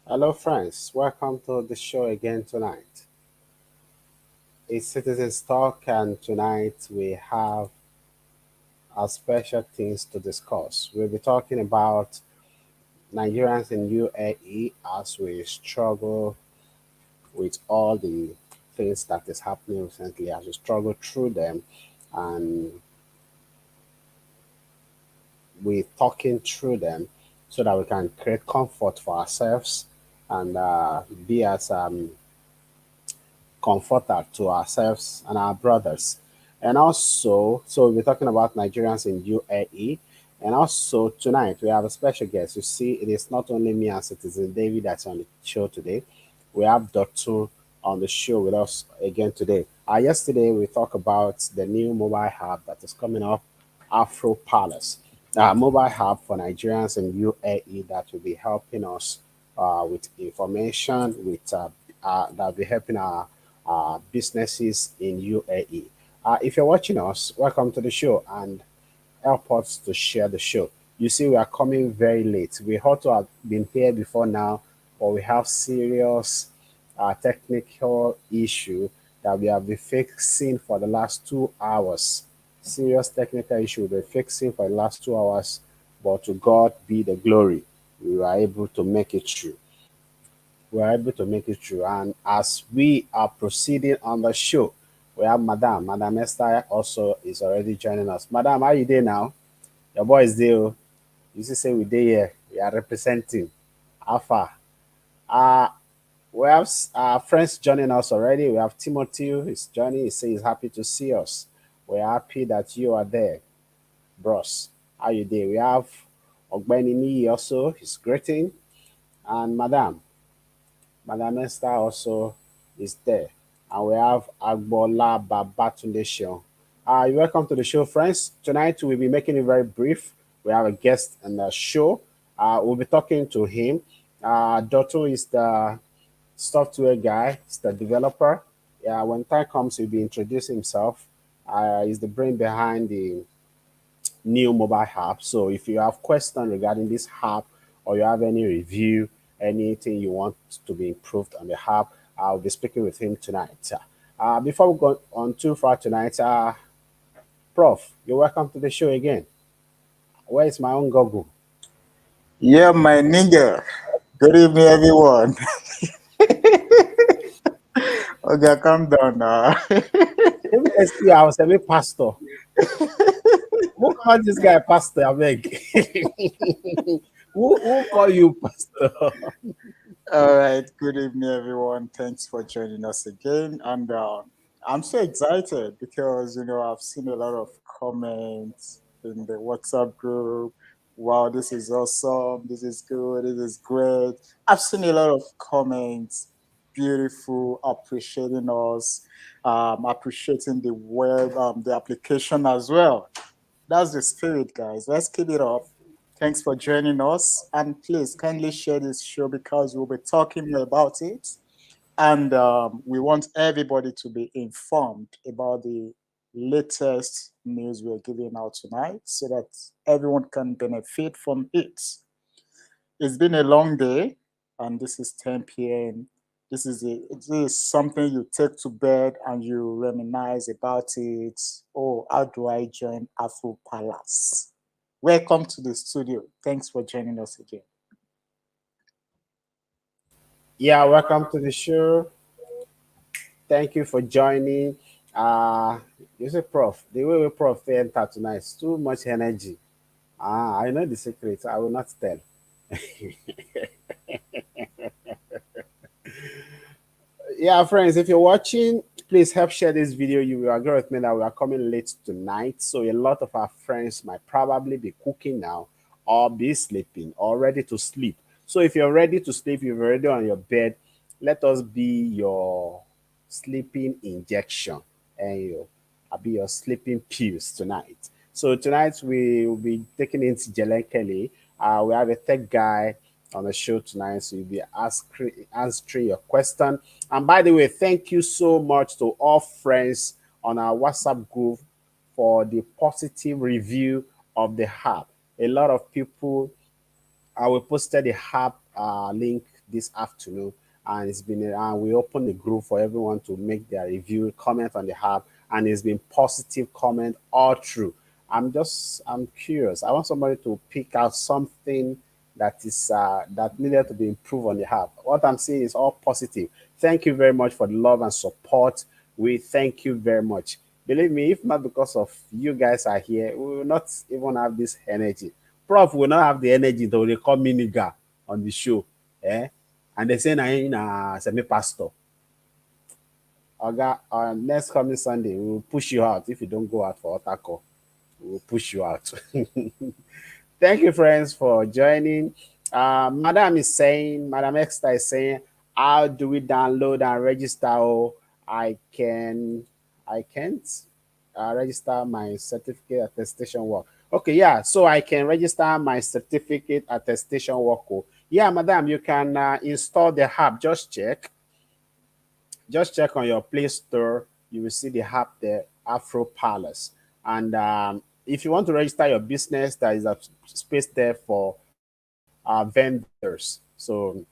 Hello, friends. Welcome to the show again tonight. It's Citizens Talk, and tonight we have our special things to discuss. We'll be talking about Nigerians in UAE as we struggle with all the things that is happening recently, as we struggle through them, and we're talking through them so that we can create comfort for ourselves and be as comforter to ourselves and our brothers. And also, so we're talking about Nigerians in UAE. And also tonight we have a special guest. You see, it is not only me and Citizen David that's on the show today. We have Dr. on the show with us again today. Yesterday we talked about the new mobile app that is coming up, Afro Palace. Mobile app for Nigerians in UAE that will be helping us with information, with that will be helping our businesses in UAE. If you're watching us, welcome to the show and help us to share the show. You see, we are coming very late. We ought to have been here before now, but we have serious technical issue that we have been fixing for the last 2 hours. Serious technical issue we've been fixing for the last 2 hours, but to God be the glory. We were able to make it through. We are able to make it through. And as we are proceeding on the show, we have Madam Esther also is already joining us. Madam, how you doing now? Your boy is there. Oh. You see, say we there here. We are representing Alpha. Uh, we have friends joining us already. We have Timothy is joining. He says he's happy to see us. We're happy that you are there, bros. How you doing? We have Ogbenini also. He's greeting. And Madam Esther also is there. And we have Agbola Babatunde Shion. You're welcome to the show, friends. Tonight we'll be making it very brief. We have a guest on the show. We'll be talking to him. Dotto is the software guy, he's the developer. Yeah, when time comes, he'll be introducing himself. He's the brain behind the new mobile app. So if you have questions regarding this app or you have any review, anything you want to be improved on the app, I'll be speaking with him tonight. Before we go on too far tonight, Prof, you're welcome to the show again. Where is my own Google? Yeah, my nigga. Good evening, everyone. Okay, calm down now. Maybe next year I was a pastor. Who called this guy pastor? I beg. who call you pastor? All right, good evening, everyone. Thanks for joining us again. And I'm so excited because, I've seen a lot of comments in the WhatsApp group. Wow, this is awesome. This is good. This is great. I've seen a lot of comments, beautiful, appreciating us, appreciating the web, the application as well. That's the spirit, guys. Let's keep it up. Thanks for joining us. And please kindly share this show because we'll be talking more about it. And we want everybody to be informed about the latest news we're giving out tonight so that everyone can benefit from it. It's been a long day, and this is 10 p.m. This is something you take to bed and you reminisce about it. Oh, how do I join Afro Palace? Welcome to the studio. Thanks for joining us again. Yeah, welcome to the show. Thank you for joining. Uh, you say, Prof, the way we Prof enter tonight is too much energy. I know the secret. I will not tell. Yeah, friends, if you're watching, please help share this video. You will agree with me that we are coming late tonight, so a lot of our friends might probably be cooking now or be sleeping or ready to sleep. So if you're ready to sleep, you're already on your bed, let us be your sleeping injection and I'll be your sleeping pills tonight. So tonight we will be taking into Jelen Kelly. We have a tech guy on the show tonight, so you'll be answering your question. And by the way, thank you so much to all friends on our WhatsApp group for the positive review of the app. A lot of people I will posted the app link this afternoon, and it's been we opened the group for everyone to make their review, comment on the app, and it's been positive comment all through. I'm curious. I want somebody to pick out something that needed to be improved on the app. What I'm saying is all positive. Thank you very much for the love and support. We thank you very much. Believe me, if not because of you guys are here, we will not even have this energy. Prof will not have the energy to dey call me nigga on the show. Eh? And they say na him na semi pastor. Oga, next coming Sunday, we will push you out if you don't go out for altar call. We will push you out. Thank you, friends, for joining. Madam Extra is saying, how do we download and register? Oh, I can, I can't register my certificate attestation work. Okay, yeah, so I can register my certificate attestation work. Oh, yeah, madam, you can install the app. Just check on your Play Store. You will see the app there, Afro Palace. And if you want to register your business, there is a space there for vendors. So,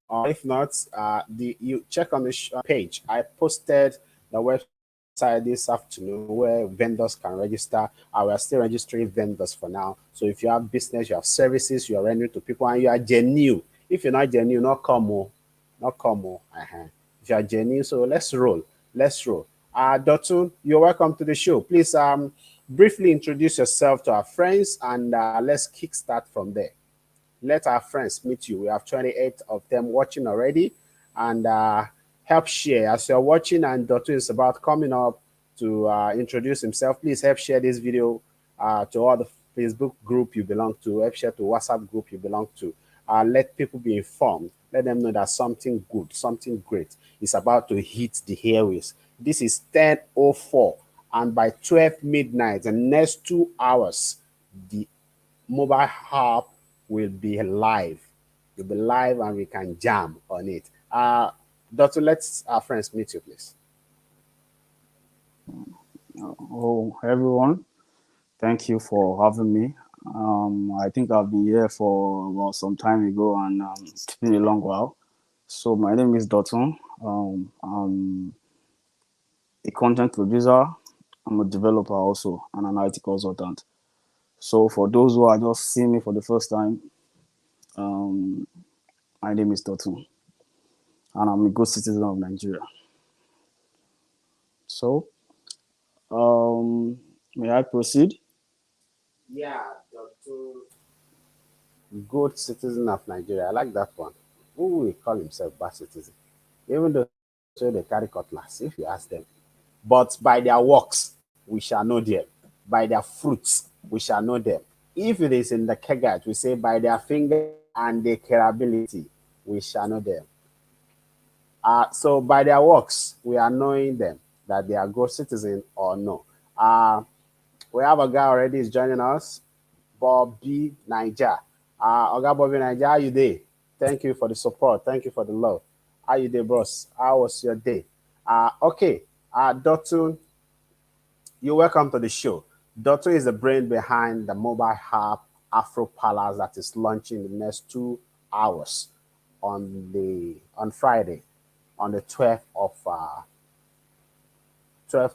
or if not, you check on the page. I posted the website this afternoon where vendors can register. We are still registering vendors for now. So if you have business, you have services, you are rendering to people, and you are genuine. If you're not genuine, not come on, not come on. If you are genuine, so let's roll. Let's roll. Dotun, you're welcome to the show. Please briefly introduce yourself to our friends and let's kickstart from there. Let our friends meet you. We have 28 of them watching already, and help share as you're watching. And Dotun is about coming up to introduce himself. Please help share this video to all the Facebook group you belong to. Help share to WhatsApp group you belong to. Let people be informed. Let them know that something good, something great is about to hit the airways. This is 10:04, and by 12 midnight, the next 2 hours, the mobile app will be live. Will be live, and we can jam on it. Doctor, let's our friends meet you, please. Oh, everyone, thank you for having me. I think I've been here for about some time ago, and it's been a long while. So my name is Dotun. I'm a content producer. I'm a developer also, and an IT consultant. So for those who are just seeing me for the first time, um, my name is Dotun, and I'm a good citizen of Nigeria. So, um, may I proceed? Yeah, Doctor. Good citizen of Nigeria. I like that one. Who will call himself bad citizen? Even though they say they carry cutlass, if you ask them. But by their works, we shall know them. By their fruits, we shall know them. If it is in the Kegat, we say by their finger and their capability, we shall know them. So by their works, we are knowing them that they are good citizens or no. Uh, we have a guy already is joining us, Bobby Niger. Oga Bobby Niger, how you there? Thank you for the support. Thank you for the love. How you there, bros? How was your day? Okay. Dotun, you're welcome to the show. Dotun is the brain behind the mobile app Afro Palace that is launching in the next 2 hours on Friday, on the 12th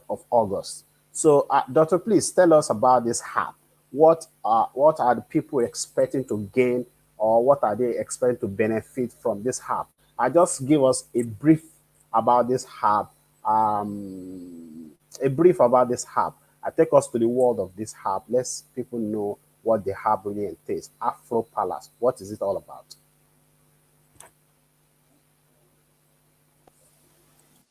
of August. So, Doctor, please tell us about this app. What are the people expecting to gain, or what are they expecting to benefit from this app? Just give us about this app. A brief about this app. Take us to the world of this app. Let's people know what the app really entails. Afro Palace. What is it all about?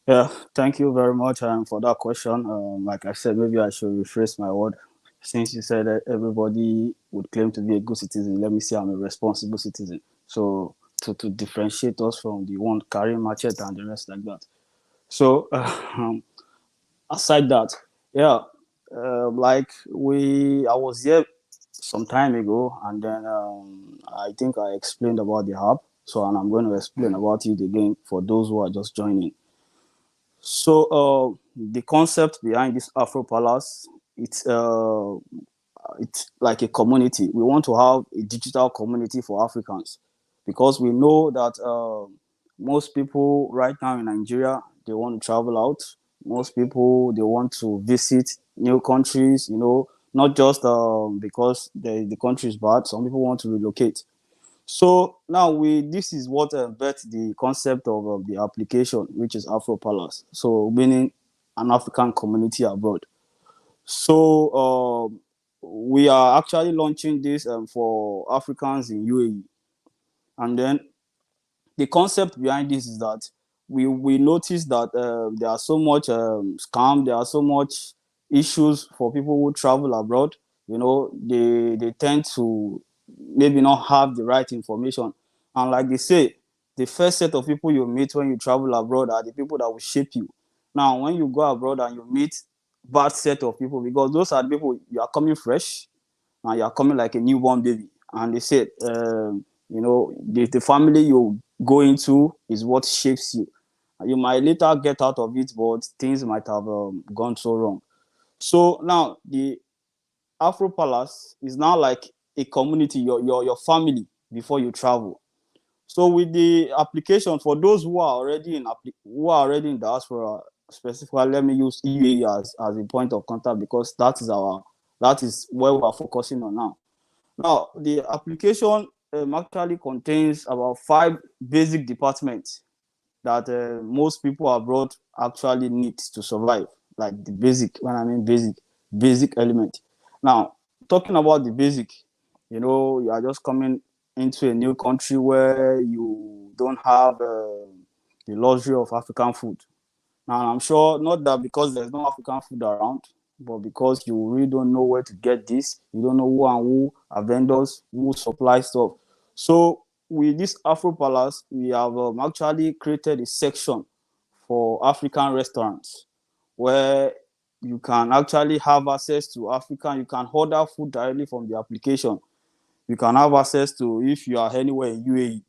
Yeah, thank you very much for that question. Like I said, maybe I should rephrase my word. Since you said that everybody would claim to be a good citizen, let me say I'm a responsible citizen. So to differentiate us from the one carrying machete and the rest like that. So aside that, yeah, like I was here some time ago, and then I think I explained about the hub. So and I'm going to explain about it again for those who are just joining. So the concept behind this Afro Palace, it's like a community. We want to have a digital community for Africans because we know that most people right now in Nigeria they want to travel out. Most people they want to visit new countries. Not just because the country is bad. Some people want to relocate. So now this is what birthed the concept of the application, which is Afro Palace. So meaning an African community abroad. So we are actually launching this for Africans in UAE, and then the concept behind this is that we notice that there are so much scam, there are so much issues for people who travel abroad. They tend to maybe not have the right information, and like they say, the first set of people you meet when you travel abroad are the people that will shape you. Now, when you go abroad and you meet bad set of people, because those are the people you are coming fresh and you're coming like a newborn baby. And they said, the family you go into is what shapes you. You might later get out of it, but things might have gone so wrong. So now the Afro Palace is now like a community, your family before you travel. So with the application for those who are already in diaspora, specifically, let me use UAE as a point of contact because that is where we are focusing on now. Now, the application actually contains about 5 basic departments that most people abroad actually need to survive, like the basic, when I mean basic element. Now, talking about the basic, you are just coming into a new country where you don't have the luxury of African food. Now, I'm sure not that because there's no African food around, but because you really don't know where to get this, you don't know who and who are vendors who supply stuff. So, with this Afro Palace, we have actually created a section for African restaurants where you can actually have access to African, you can order food directly from the application. You can have access to if you are anywhere in UAE,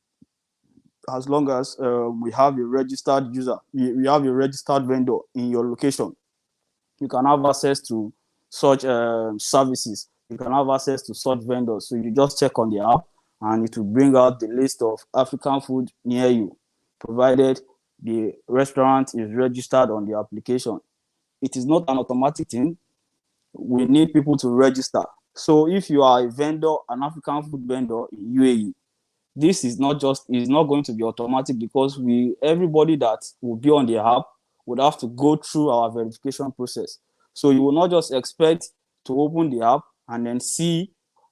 as long as we have a registered user, we have a registered vendor in your location. You can have access to such services. You can have access to such vendors. So you just check on the app and it will bring out the list of African food near you, provided the restaurant is registered on the application. It is not an automatic thing. We need people to register. So if you are a vendor, an African food vendor in UAE, this is not going to be automatic because everybody that will be on the app would have to go through our verification process. So you will not just expect to open the app and then see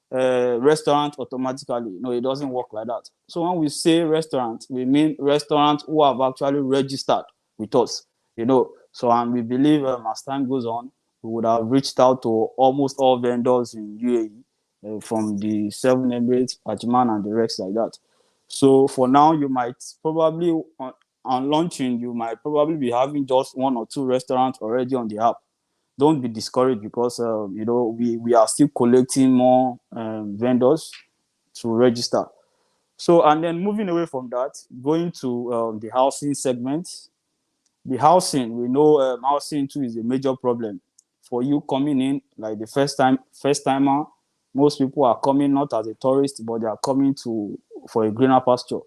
restaurant automatically. No, it doesn't work like that. So when we say restaurant, we mean restaurants who have actually registered with us. So and we believe as time goes on, we would have reached out to almost all vendors in UAE, from the Seven Emirates, Ajman, and the rest like that. So for now, you might probably on launching, you might probably be having just 1 or 2 restaurants already on the app. Don't be discouraged because we are still collecting more vendors to register. So and then moving away from that, going to the housing segment. The housing, we know housing too is a major problem for you coming in like the first timer. Most people are coming not as a tourist, but they are coming to for a greener pasture.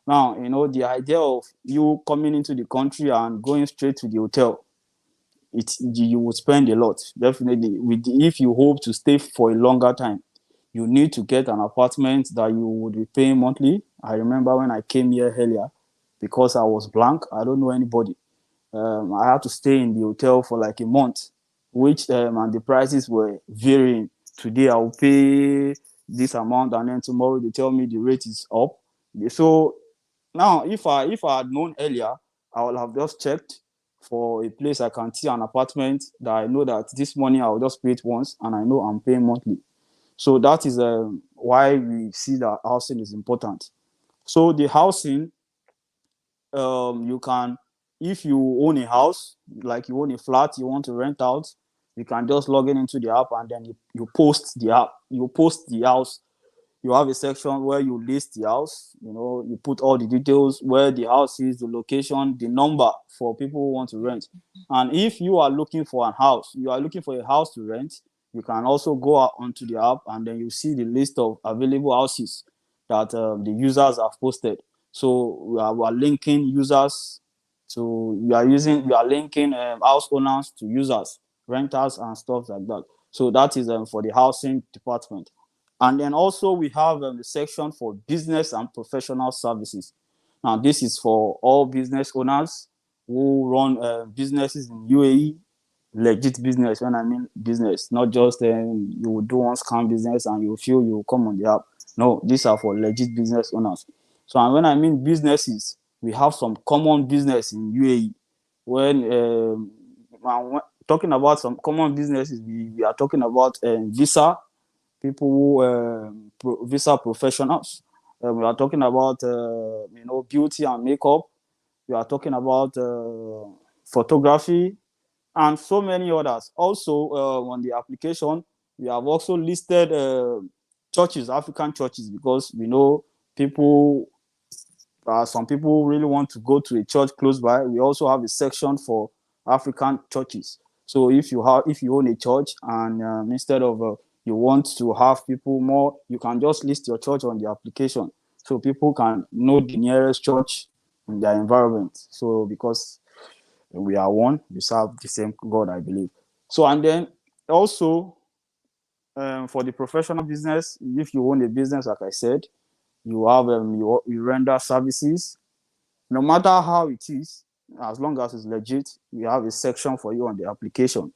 Now, the idea of you coming into the country and going straight to the hotel, you will spend a lot, definitely. If you hope to stay for a longer time, you need to get an apartment that you would be paying monthly. I remember when I came here earlier, because I was blank, I don't know anybody. I had to stay in the hotel for like a month, which and the prices were varying. Today I will pay this amount, and then tomorrow they tell me the rate is up. So now, if I had known earlier, I would have just checked for a place I can see an apartment that I know that this money I'll just pay it once and I know I'm paying monthly. So that is why we see that housing is important. So the housing, you can, if you own a house, like you own a flat, you want to rent out, you can just log in into the app and then you post the app, you post the house. You have a section where you list the house, you put all the details, where the house is, the location, the number for people who want to rent. And if you are looking for you are looking for a house to rent, you can also go out onto the app and then you see the list of available houses that the users have posted. So we are linking users to, we are linking house owners to users, renters and stuff like that. So that is for the housing department. And then also we have a section for business and professional services. Now this is for all business owners who run businesses in UAE, legit business. When I mean business, not just you will do one scam business and you feel you will come on the app. No, these are for legit business owners. So, and when I mean businesses, we have some common business in UAE. When talking about some common businesses, we are talking about visa, people who visa professionals. We are talking about beauty and makeup. We are talking about photography and so many others. Also, on the application, we have also listed churches, African churches, because we know people, some people really want to go to a church close by. We also have a section for African churches. So if you own a church and instead of you want to have people more, you can just list your church on the application so people can know the nearest church in their environment. So because we are one, we serve the same God, I believe. So, and then also for the professional business, if you own a business, like I said, you have you render services, no matter how it is, as long as it's legit. We have a section for you on the application.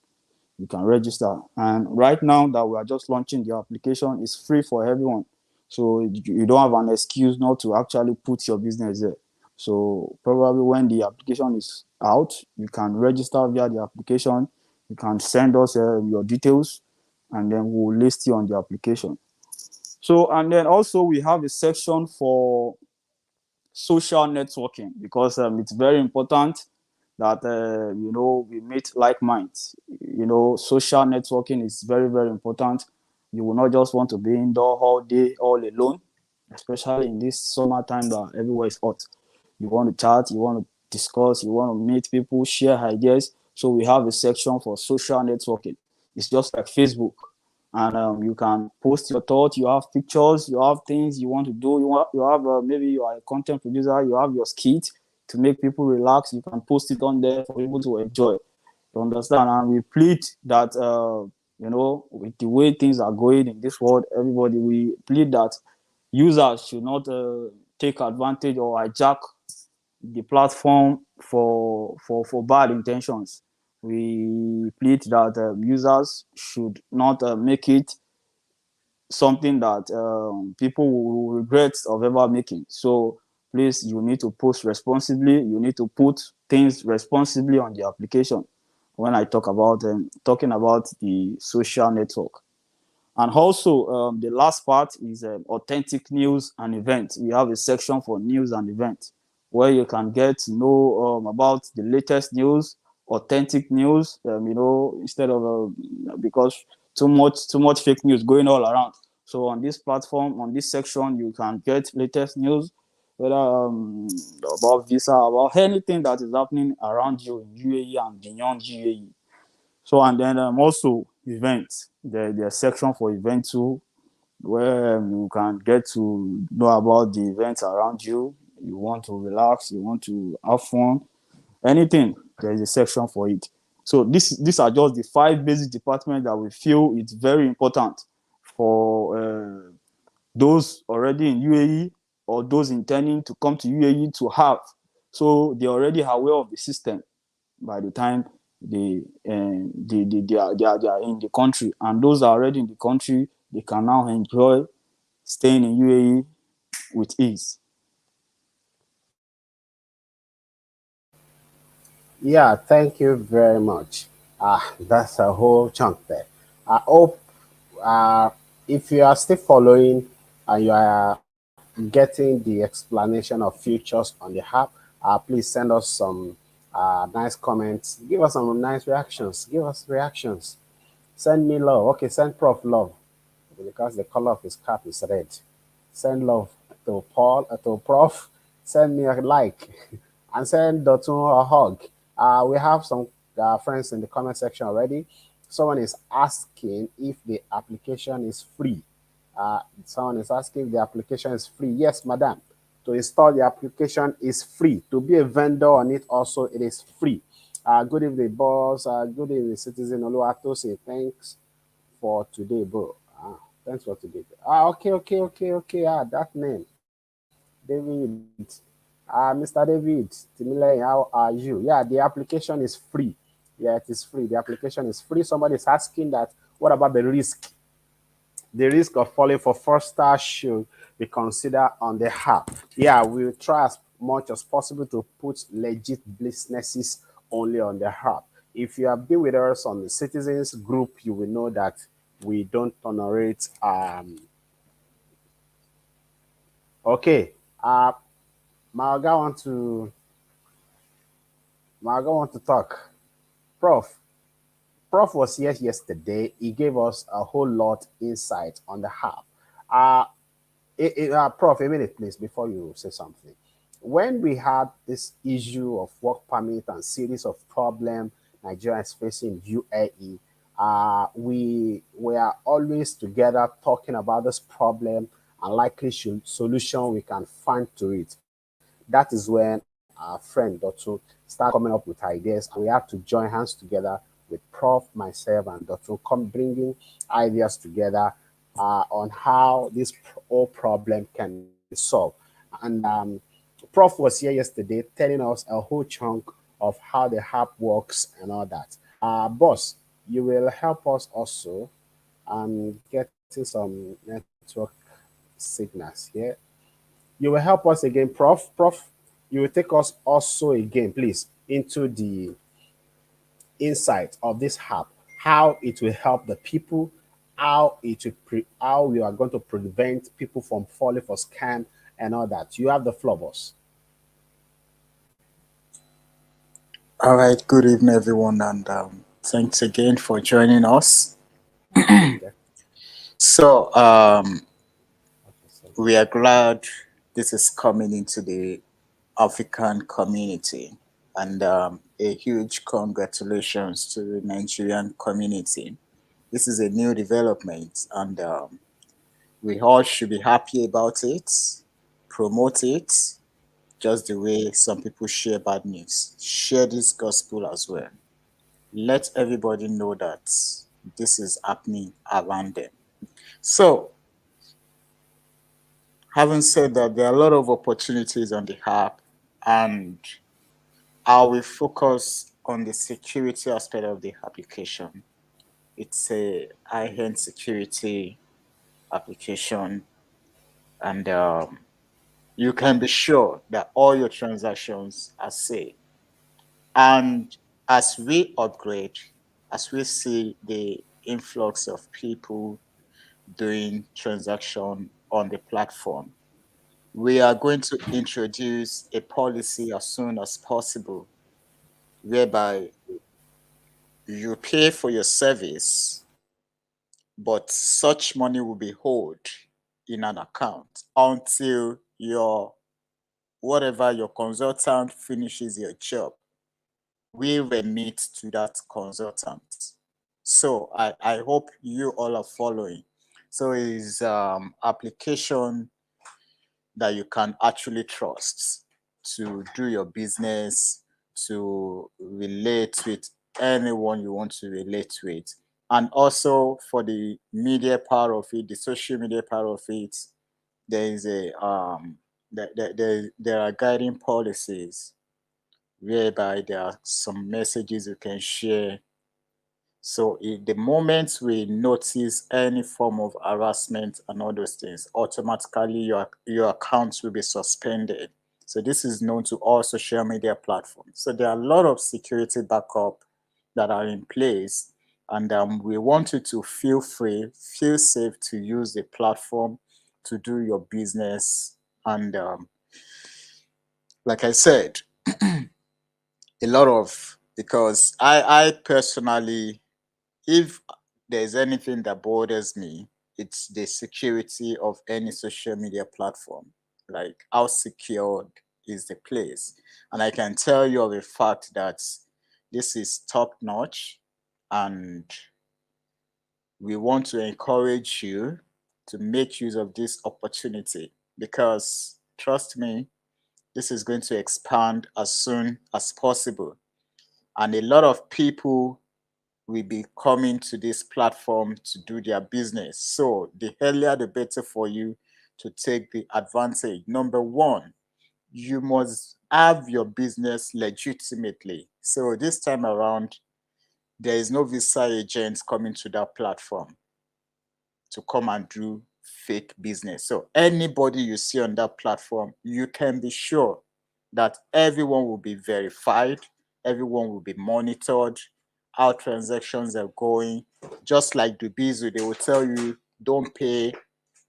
You can register, and right now that we are just launching the application, it's free for everyone, so you don't have an excuse not to actually put your business there. So probably when the application is out, you can register via the application. You can send us your details and then we'll list you on the application. So, and then also we have a section for social networking, because it's very important that we meet like minds. Social networking is very, very important. You will not just want to be indoor all day all alone, especially in this summertime that everywhere is hot. You want to chat, you want to discuss, you want to meet people, share ideas. So we have a section for social networking. It's just like Facebook, and you can post your thoughts. You have pictures, you have things you want to do. You have maybe you are a content producer, you have your skit to make people relax. You can post it on there for people to enjoy. You understand? And we plead that with the way things are going in this world, everybody, we plead that users should not take advantage or hijack the platform for bad intentions. We plead that users should not make it something that people will regret of ever making. So please, you need to post responsibly. You need to put things responsibly on the application. When I talking about the social network. And also, the last part is authentic news and events. We have a section for news and events where you can get to know about the latest news, authentic news. Instead of because too much fake news going all around. So on this platform, on this section, you can get latest news, whether about visa, about anything that is happening around you in UAE and beyond UAE. So, and then also events. There's a section for events too, where you can get to know about the events around you. You want to relax, you want to have fun, anything. There's a section for it. So these are just the 5 basic departments that we feel it's very important for those already in UAE or those intending to come to UAE to have. So they're already aware of the system by the time they are in the country, and those are already in the country, they can now enjoy staying in UAE with ease. Yeah, thank you very much. That's a whole chunk there. I hope uh, if you are still following and you are getting the explanation of futures on the app, please send us some nice comments. Give us some nice reactions. Give us reactions. Send me love. Okay, send Prof love because the color of his cap is red. Send love to Paul, to Prof. Send me a like and send Dotun a hug. We have some friends in the comment section already. Someone is asking if the application is free. Someone is asking if the application is free. Yes, madam. To install the application is free. To be a vendor on it also, it is free. Good evening, boss. Good evening, citizen Oluwatose. Thanks for today, bro. Thanks for today. Okay. That name, David. Mr. David, Timile, how are you? Yeah, the application is free. Yeah, it is free. The application is free. Somebody is asking that. What about the risk? The risk of falling for fraudster should be considered on the app. Yeah, we'll try as much as possible to put legit businesses only on the app. If you have been with us on the citizens group, you will know that we don't tolerate. Okay, uh, Malaga want to Malaga want to talk. Prof, Prof was here yesterday. He gave us a whole lot insight on the app. Uh, Prof, a minute, please, before you say something. When we had this issue of work permit and series of problem Nigeria is facing UAE, we were always together talking about this problem and likely solution we can find to it. That is when our friend Dotun started coming up with ideas, and we had to join hands together with Prof, myself, and Dotun, come bringing ideas together on how this whole problem can be solved. And Prof was here yesterday telling us a whole chunk of how the app works and all that. Boss, you will help us also getting some network signals here. You will help us again, Prof. Prof, you will take us also again, please, into the insight of this app, how it will help the people, how we are going to prevent people from falling for scam and all that. You have the floor, boss. All right, good evening, everyone, and thanks again for joining us. Okay. So, Okay, so we are glad this is coming into the African community, and a huge congratulations to the Nigerian community. This is a new development, and we all should be happy about it, promote it, just the way some people share bad news. Share this gospel as well. Let everybody know that this is happening around them. So, having said that, there are a lot of opportunities on the app, and I will focus on the security aspect of the application. It's a high-end security application, and you can be sure that all your transactions are safe. And as we upgrade, as we see the influx of people doing transaction on the platform, we are going to introduce a policy as soon as possible whereby you pay for your service, but such money will be held in an account until your whatever your consultant finishes your job. We remit to that consultant. So I hope you all are following. So is application that you can actually trust to do your business, to relate with anyone you want to relate with. And also for the media part of it, the social media part of it, there is a there are guiding policies whereby there are some messages you can share. So the moment we notice any form of harassment and all those things, automatically your account will be suspended. So this is known to all social media platforms. So there are a lot of security backup that are in place, and we want you to feel free, feel safe to use the platform to do your business. And like I said, a lot of, because I personally, if there's anything that bothers me, it's the security of any social media platform. Like how secured is the place? And I can tell you of a fact that this is top notch, and we want to encourage you to make use of this opportunity, because trust me, this is going to expand as soon as possible. And a lot of people will be coming to this platform to do their business. So the earlier the better for you to take the advantage. Number one, you must have your business legitimately. So this time around, there is no visa agents coming to that platform to come and do fake business. So anybody you see on that platform, you can be sure that everyone will be verified, everyone will be monitored, how transactions are going. Just like the Bizu, they will tell you don't pay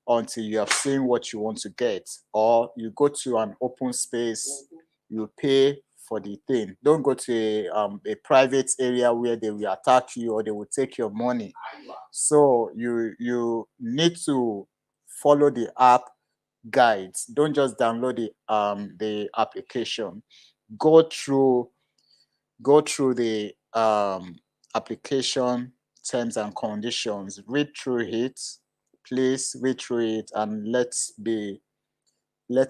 until you have seen what you want to get, or you go to an open space, you pay for the thing. Don't go to a private area where they will attack you or they will take your money. So you need to follow the app guides. Don't just download the application. Go through go through the application terms and conditions. Read through it. Please read through it, and let's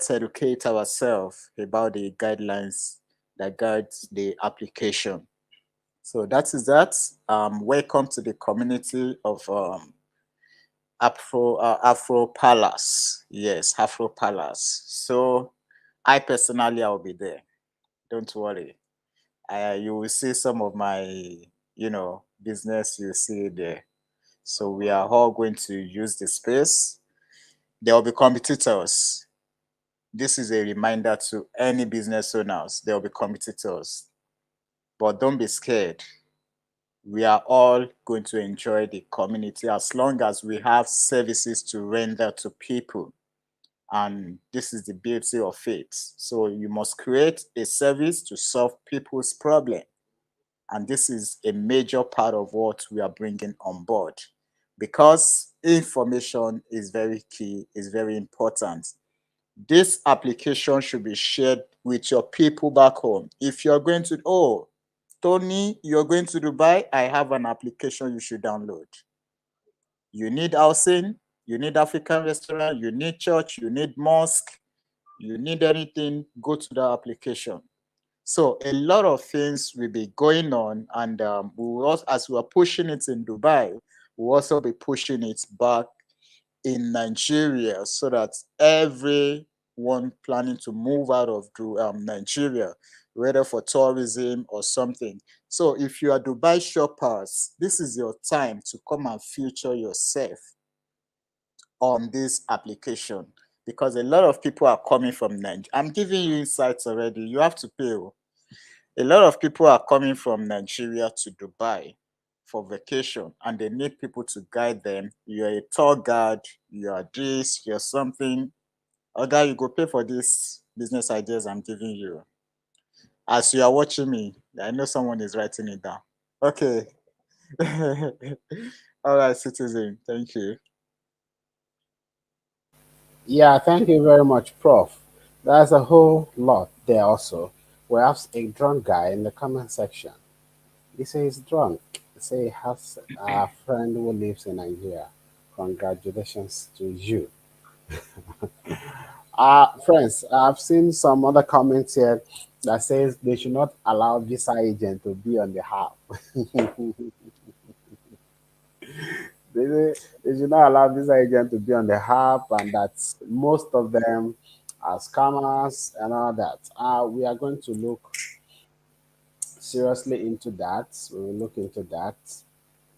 educate ourselves about the guidelines that guides the application. So that is that. Welcome to the community of Afro Palace. Yes, Afro Palace. So I personally I'll be there. Don't worry. You will see some of my, business. You see it there. So we are all going to use the space. There will be competitors. This is a reminder to any business owners. There will be competitors, but don't be scared. We are all going to enjoy the community as long as we have services to render to people. And this is the beauty of it. So you must create a service to solve people's problem. And this is a major part of what we are bringing on board, because information is very key, is very important. This application should be shared with your people back home. If you're going to, oh, Tony, you're going to Dubai, I have an application you should download. You need housing, you need African restaurant, you need church, you need mosque, you need anything, go to the application. So a lot of things will be going on, and we will also, as we are pushing it in Dubai, we'll also be pushing it back in Nigeria, so that everyone planning to move out of Nigeria, whether for tourism or something. So if you are Dubai shoppers, this is your time to come and feature yourself on this application, because a lot of people are coming from Nigeria. I'm giving you insights already. You have to pay. Oh. A lot of people are coming from Nigeria to Dubai for vacation, and they need people to guide them. You're a tour guide, you are this, you're something. Okay, you go pay for these business ideas I'm giving you. As you are watching me, I know someone is writing it down. Okay. All right, citizen. Thank you. Yeah, thank you very much, Prof. There's a whole lot there also. We have a drunk guy in the comment section. He says he's drunk. He says he has a friend who lives in Nigeria. Congratulations to you. Friends, I've seen some other comments here that says they should not allow visa agent to be on the app. They should not allow visa agent to be on the app, and that most of them are scammers and all that. We are going to look seriously into that. We will look into that.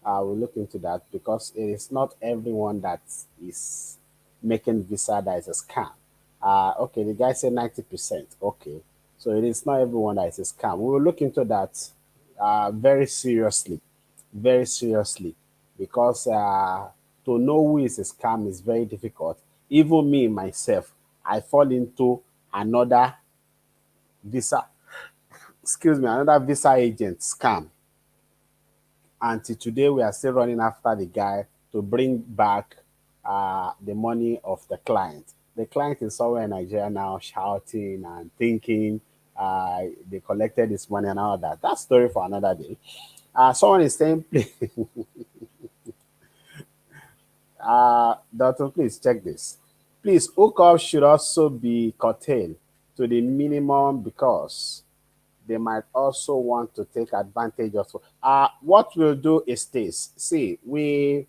We'll look into that, because it is not everyone that is making visa that is a scam. Okay, the guy said 90%. Okay, so it is not everyone that is a scam. We will look into that very seriously, very seriously, because to know who is a scam is very difficult. Even me myself, I fall into another visa, excuse me, another visa agent scam. Until today, we are still running after the guy to bring back the money of the client. The client is somewhere in Nigeria now shouting and thinking they collected his money and all that. That story for another day. Someone is saying, Doctor, please check this. Please, hookup should also be curtailed to the minimum because they might also want to take advantage of. What we'll do is this. See, we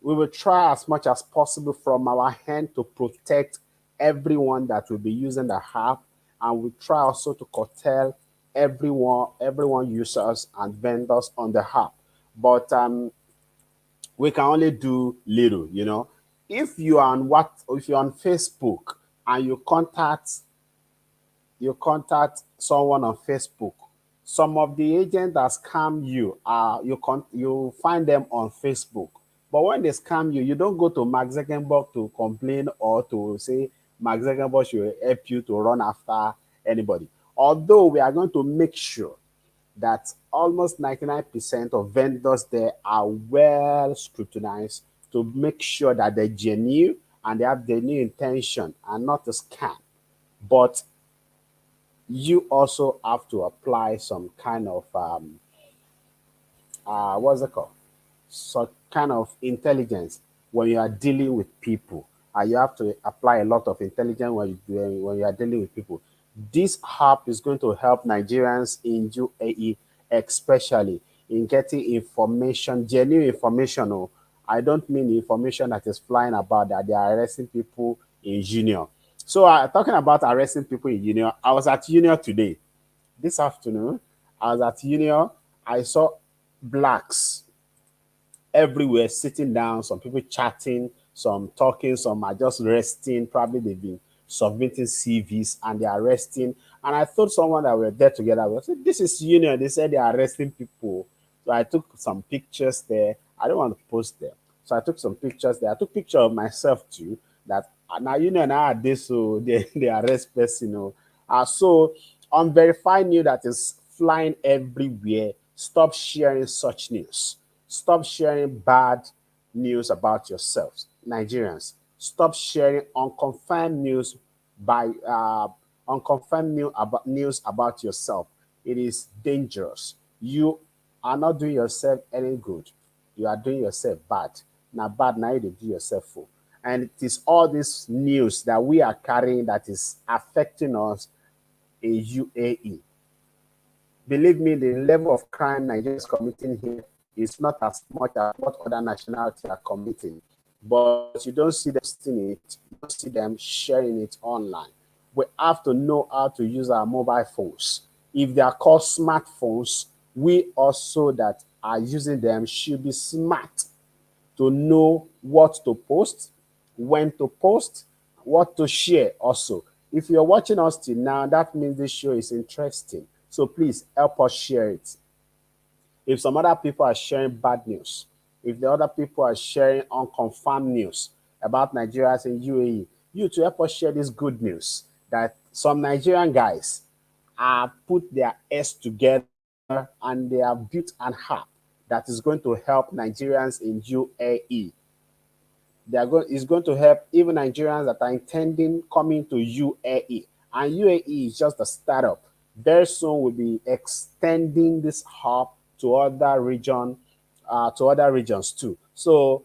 will try as much as possible from our hand to protect everyone that will be using the app, and we try also to curtail everyone users and vendors on the app. But we can only do little, you know. If you are on if you're on Facebook and you contact someone on Facebook. Some of the agents that scam you you find them on Facebook. But when they scam you, you don't go to Mark Zuckerberg to complain or to say Mark Zuckerberg should help you to run after anybody. Although we are going to make sure that almost 99% of vendors there are well scrutinized to make sure that they're genuine and they have genuine intention and not a scam. But you also have to apply some kind of what's it called? Some kind of intelligence when you are dealing with people. You have to apply a lot of intelligence when you are dealing with people. This app is going to help Nigerians in UAE, especially in getting information, genuine information. Oh, I don't mean information that is flying about that they are arresting people in Junior. So, talking about arresting people in Junior, I was at Junior today this afternoon. I was at Union. I saw blacks everywhere sitting down, some people chatting, some talking, some are just resting. Probably they've been submitting CVs and they're resting. And I thought someone that were there together was this is Union. They said they are arresting people. So I took some pictures there. I don't want to post them. So I took some pictures there. I took picture of myself too. That now Union nowadays, so they arrest person. You know. So unverified news that is flying everywhere. Stop sharing such news. Stop sharing bad news about yourselves, Nigerians. Stop sharing unconfirmed news by unconfirmed news about yourself. It is dangerous. You are not doing yourself any good. You are doing yourself bad. Now, bad now you dey do yourself for. And it is all this news that we are carrying that is affecting us in UAE. Believe me, the level of crime Nigeria is committing here is not as much as what other nationalities are committing. But you don't see them posting it, you don't see them sharing it online. We have to know how to use our mobile phones. If they are called smartphones, we also that are using them should be smart to know what to post, when to post, what to share also. If you're watching us till now, that means this show is interesting. So please help us share it. If some other people are sharing bad news, if the other people are sharing unconfirmed news about Nigerians in UAE, you to help us share this good news that some Nigerian guys have put their heads together and they have built an app that is going to help Nigerians in UAE. It's going to help even Nigerians that are intending coming to UAE. And UAE is just a startup. Very soon we'll be extending this hub to other regions too. So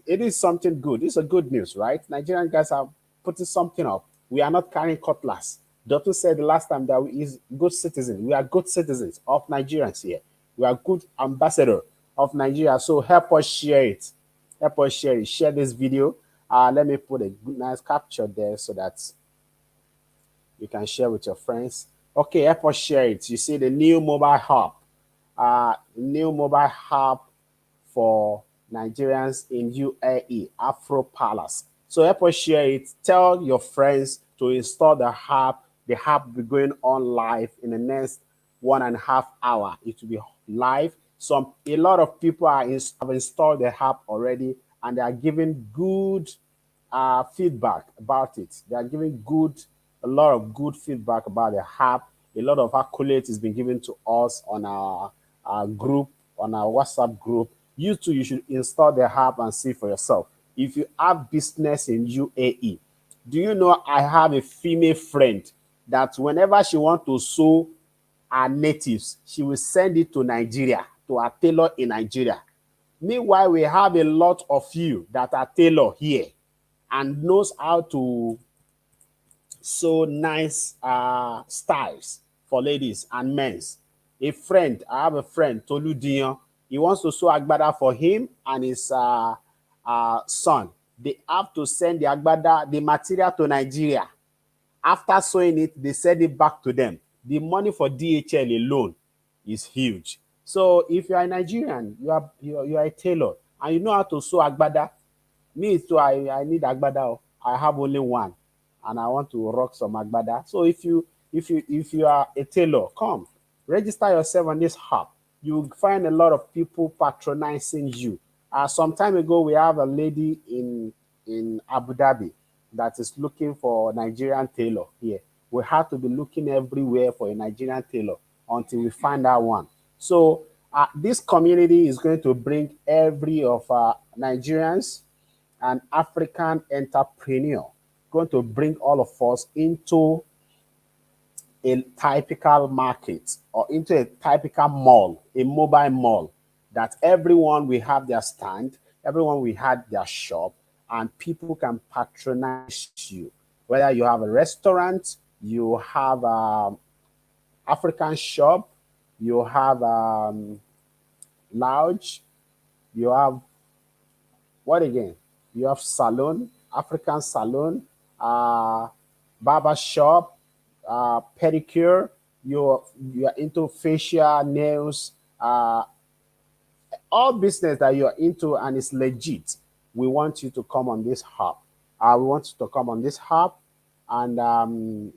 it is something good. It's a good news, right? Nigerian guys are putting something up. We are not carrying cutlass. Doctor said the last time that we is good citizens. We are good citizens of Nigerians here. We are good ambassador of Nigeria. So help us share it. Help us share it. Share this video. Let me put a good, nice capture there so that you can share with your friends. Okay, help us share it. You see the new mobile app for Nigerians in UAE, Afro Palace. So help us share it. Tell your friends, to install the app. The app will be going on live in the next 1.5 hour. It will be live. A lot of people have installed the app already, and they are giving good feedback about it. They are giving a lot of good feedback about the app. A lot of accolades has been given to us on our group, on our WhatsApp group. You too, you should install the app and see for yourself. If you have business in UAE, do you know I have a female friend that whenever she wants to sew her natives, she will send it to Nigeria, to a tailor in Nigeria. Meanwhile, we have a lot of you that are tailor here and knows how to sew nice styles for ladies and men's. I have a friend, Tolu Dion. He wants to sew agbada for him and his son. They have to send the agbada, the material to Nigeria. After sewing it, they send it back to them. The money for DHL alone is huge. So if you are a Nigerian, you are a tailor and you know how to sew agbada, me too, I need agbada. I have only one and I want to rock some agbada. So if you are a tailor, come register yourself on this hub. You find a lot of people patronizing you. Some time ago, we have a lady in Abu Dhabi that is looking for a Nigerian tailor here. We have to be looking everywhere for a Nigerian tailor until we find that one. So this community is going to bring every of Nigerians and African entrepreneur, going to bring all of us into a typical market or into a typical mall, a mobile mall, that everyone will have their stand, everyone will have their shop, and people can patronize you. Whether you have a restaurant, you have an African shop, you have lounge, you have what again? You have salon, African salon, uh, barber shop, pedicure. You're into facial nails, all business that you're into and it's legit. We want you to come on this hub. We want you to come on this hub, and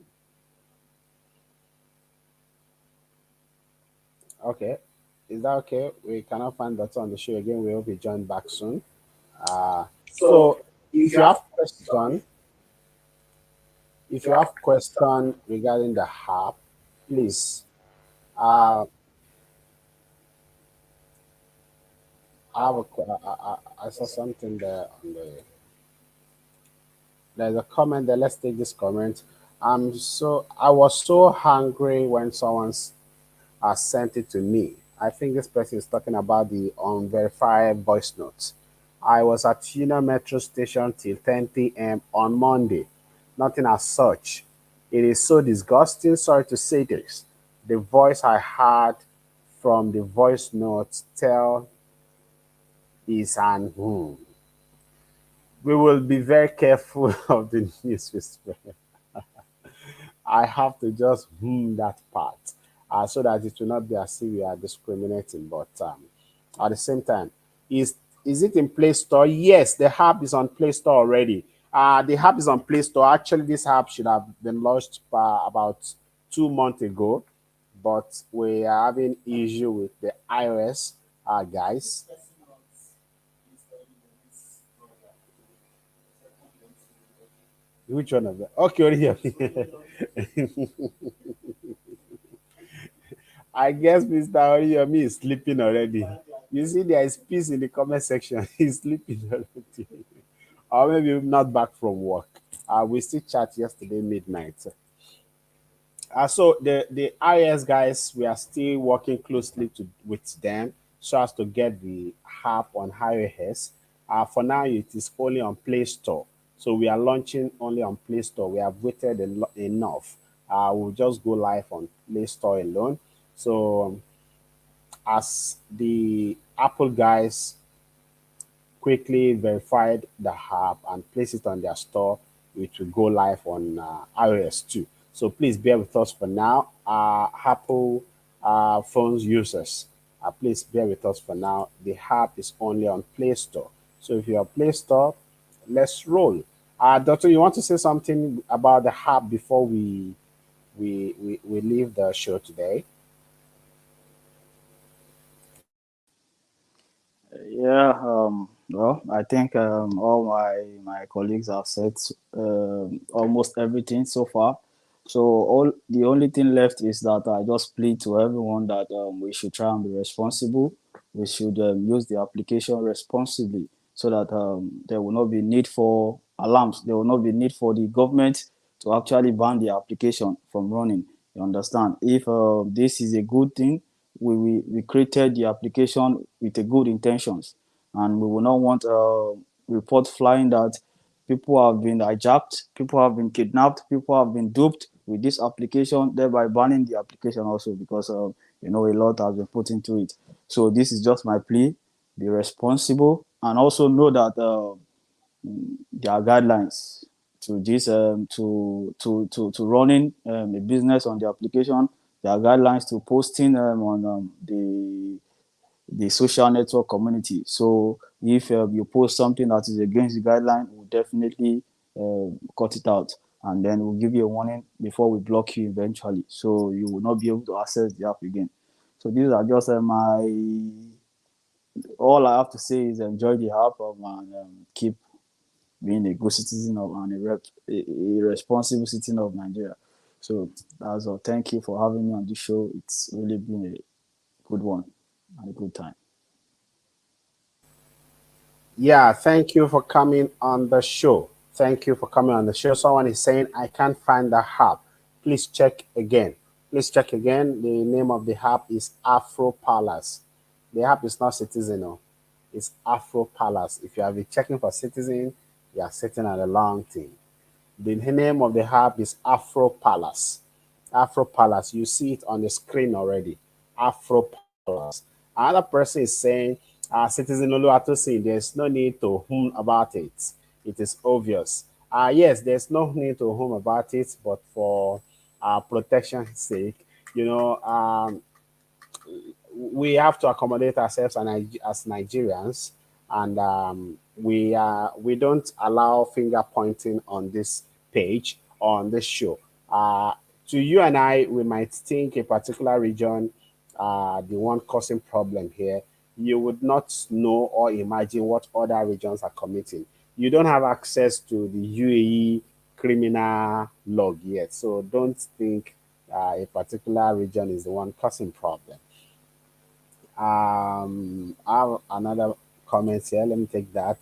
okay, is that okay? We cannot find that on the show again. We hope you join back soon. Uh, so if you have question, regarding the app, please. Uh, I saw something there on there's a comment there. Let's take this comment. I was so hungry when someone sent it to me. I think this person is talking about the unverified voice notes. I was at Union Metro Station till 10 p.m. on Monday. Nothing as such. It is so disgusting. Sorry to say this. The voice I heard from the voice notes tell is an We will be very careful of the news we spread. I have to just that part so that it will not be as if we are discriminating. But at the same time, is it in Play Store? Yes, the app is on Play Store already. The app is on Play Store. Actually, this app should have been launched about 2 months ago, but we are having issue with the iOS guys. Which one of them? Okay, already here. I guess Mr. Oriyomi is sleeping already. You see, there is peace in the comment section. He's sleeping already. Or maybe not back from work. We still chat yesterday midnight. So the iOS guys, we are still working closely with them so as to get the app on iOS. For now, it is only on Play Store. So we are launching only on Play Store. We have waited enough. We'll just go live on Play Store alone. So as the Apple guys quickly verified the app and place it on their store, it will go live on iOS too. So please bear with us for now. Apple phones users, please bear with us for now. The app is only on Play Store. So if you're Play Store, let's roll. Doctor, you want to say something about the app before we leave the show today? Yeah, well, I think all my colleagues have said almost everything so far. So all the only thing left is that I just plead to everyone that we should try and be responsible. We should use the application responsibly, so that there will not be need for alarms. There will not be need for the government to actually ban the application from running. You understand? If this is a good thing, we created the application with a good intentions, and we will not want reports flying that people have been hijacked, people have been kidnapped, people have been duped with this application, thereby banning the application also, because a lot has been put into it. So this is just my plea: be responsible, and also know that there are guidelines to this to running a business on the application. There are guidelines to posting on the social network community. So if you post something that is against the guideline, we'll definitely cut it out, and then we'll give you a warning before we block you eventually, so you will not be able to access the app again. So these are just my all I have to say is enjoy the app, and keep being a good citizen of and a responsible citizen of Nigeria. So that's all. Thank you for having me on this show. It's really been a good one and a good time. Yeah, thank you for coming on the show. Thank you for coming on the show. Someone is saying, I can't find the app. Please check again. Please check again. The name of the app is Afro Palace. The app is not Citizen, no. It's Afro Palace. If you have been checking for Citizen, you are sitting at a long thing. The name of the app is Afro Palace. Afro Palace. You see it on the screen already. Afro Palace. Another person is saying, Citizen Oluwatosin, there's no need to hum about it. It is obvious. Yes, there's no need to hum about it, but for protection's sake, you know, we have to accommodate ourselves as Nigerians, and we don't allow finger pointing on this page on this show. To you and I, we might think a particular region, the one causing problem here. You would not know or imagine what other regions are committing. You don't have access to the UAE criminal log yet, so don't think a particular region is the one causing problem. I have another comment here. Let me take that.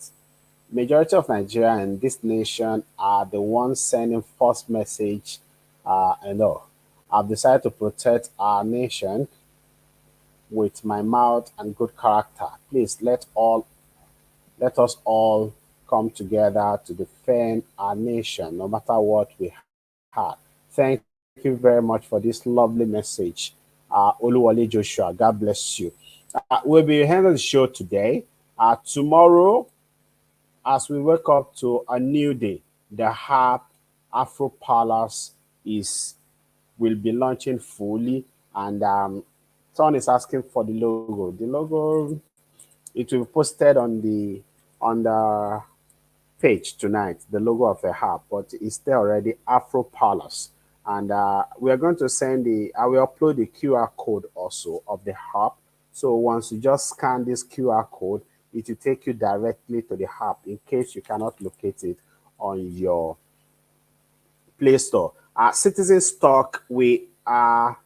Majority of Nigeria and this nation are the ones sending false message. And all. I've decided to protect our nation with my mouth and good character. Please let us all come together to defend our nation, no matter what we had. Thank you very much for this lovely message. Oluwale Joshua, God bless you. We'll be handling the show today. Tomorrow, as we wake up to a new day, the Harp Afro Palace is will be launching fully, and someone is asking for the logo. The logo, it will be posted on the page tonight, the logo of the harp, but it's there already, Afro Palace. And we are going to I will upload the QR code also of the harp. So once you just scan this QR code, it will take you directly to the harp in case you cannot locate it on your Play Store. Citizen Stock, we are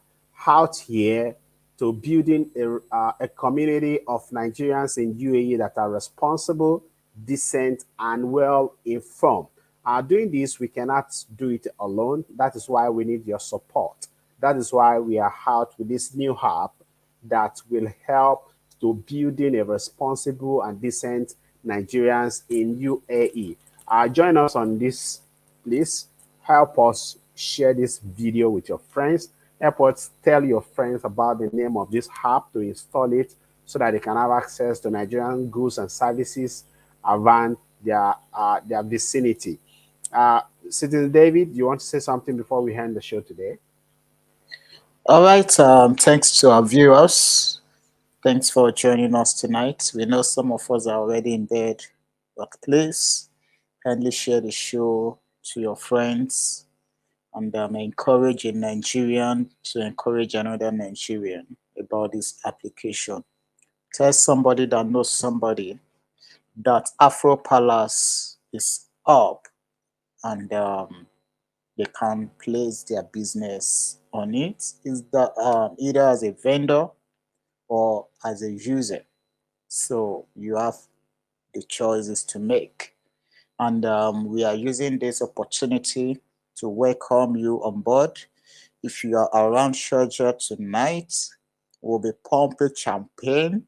out here to building a community of Nigerians in UAE that are responsible, decent, and well informed. Doing this, we cannot do it alone. That is why we need your support. That is why we are out with this new hub that will help to building a responsible and decent Nigerians in UAE. Join us on this, please. Help us share this video with your friends. Help us tell your friends about the name of this app to install it so that they can have access to Nigerian goods and services around their vicinity. Citizen David, you want to say something before we end the show today? All right. Thanks to our viewers. Thanks for joining us tonight. We know some of us are already in bed, but please kindly share the show to your friends and encourage a Nigerian to encourage another Nigerian about this application. Tell somebody that knows somebody that Afro Palace is up and they can place their business on it. Is that either as a vendor or as a user? So you have the choices to make. And we are using this opportunity to welcome you on board. If you are around Sharjah tonight, we'll be pumping champagne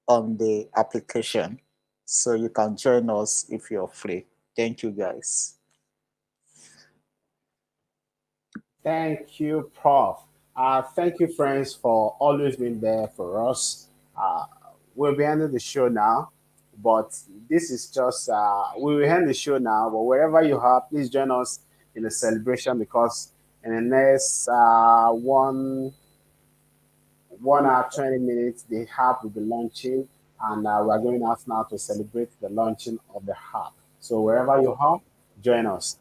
on the application. So you can join us if you're free. Thank you, guys. Thank you, Prof. Thank you, friends, for always being there for us. Uh, we'll be ending the show now, but this is just, we will end the show now, but wherever you are, please join us in the celebration because in the next 1 hour, 20 minutes, the app will be launching, and we are going out now to celebrate the launching of the app. So wherever you are, join us.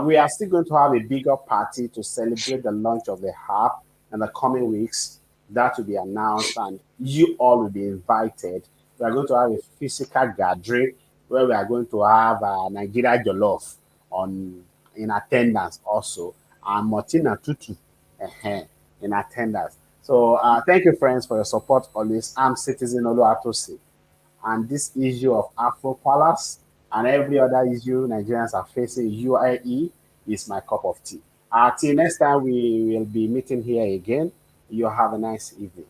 We are still going to have a bigger party to celebrate the launch of the app in the coming weeks. That will be announced, and you all will be invited. We are going to have a physical gathering where we are going to have Nigeria Jollof on in attendance also, and Martina Tutu in attendance. So thank you, friends, for your support always. I'm Citizen Oluwatosi, and this issue of Afro Palace and every other issue Nigerians are facing UAE is my cup of tea. Till next time we will be meeting here again. You have a nice evening.